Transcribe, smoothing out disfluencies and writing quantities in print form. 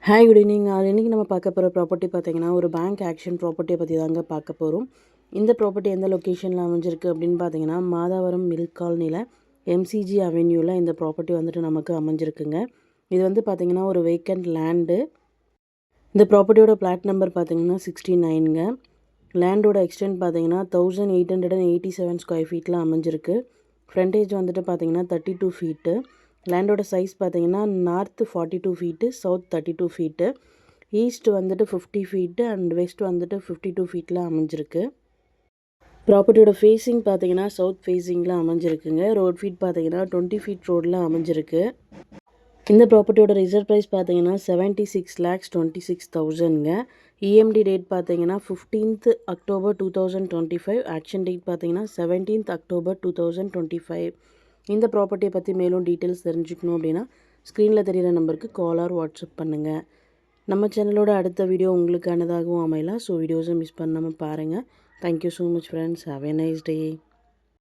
Hi good evening. இன்றைக்கி நம்ம பார்க்க போகிற ப்ராப்பர்ட்டி பார்த்திங்கன்னா ஒரு பேங்க் ஆக்ஷன் ப்ராப்பர்ட்டியை பற்றி தாங்க பார்க்க போகிறோம். இந்த ப்ராப்பர்ட்டி எந்த லொக்கேஷனில் அமைஞ்சிருக்கு அப்படின்னு பார்த்தீங்கன்னா மாதாவரம் மில்க் காலனியில் எம்சிஜி அவென்யூவில் இந்த ப்ராப்பர்ட்டி வந்துட்டு நமக்கு அமைஞ்சிருக்குங்க. இது வந்து பார்த்திங்கன்னா ஒரு வேக்கண்ட் லேண்டு. இந்த ப்ராப்பர்ட்டியோட பிளாட் நம்பர் பார்த்திங்கன்னா 69ங்க. லேண்டோட எக்ஸ்டென்ட் பார்த்திங்கன்னா 1887 ஸ்கொயர் ஃபீட்டில் அமைஞ்சிருக்கு. ஃப்ரண்டேஜ் வந்துட்டு பார்த்திங்கன்னா 32 ஃபீட்டு. லேண்டோட சைஸ் பார்த்தீங்கன்னா north 42 feet, south 32 feet, east வந்துட்டு 50 ஃபீட்டு அண்ட் வெஸ்ட் வந்துட்டு 52 ஃபீட்டில் அமைஞ்சிருக்கு. ப்ராப்பர்ட்டியோட ஃபேஸிங் பார்த்தீங்கன்னா சவுத் ஃபேஸிங்கில் அமைஞ்சிருக்குங்க. ரோட் ஃபீட் பார்த்தீங்கன்னா 20 ஃபீட் ரோடில் அமைஞ்சிருக்கு. இந்த ப்ராப்பர்ட்டியோட ரிசர்வ் ப்ரைஸ் பார்த்தீங்கன்னா 76,26,000ங்க. இஎம்டி டேட் பார்த்தீங்கன்னா 15th October 2025. ஆக்ஷன் டேட் பார்த்தீங்கன்னா 17th October 2025. இந்த ப்ராப்பர்ட்டியை பற்றி மேலும் டீட்டெயில்ஸ் தெரிஞ்சுக்கணும் அப்படின்னா ஸ்க்ரீனில் தெரிகிற நம்பருக்கு கால் ஆர் வாட்ஸ்அப் பண்ணுங்கள். நம்ம சேனலோட அடுத்த வீடியோ உங்களுக்கானதாகவும் அமையலாம். ஸோ வீடியோஸை மிஸ் பண்ணாமல் பாருங்கள். Thank you so much friends. Have a nice day.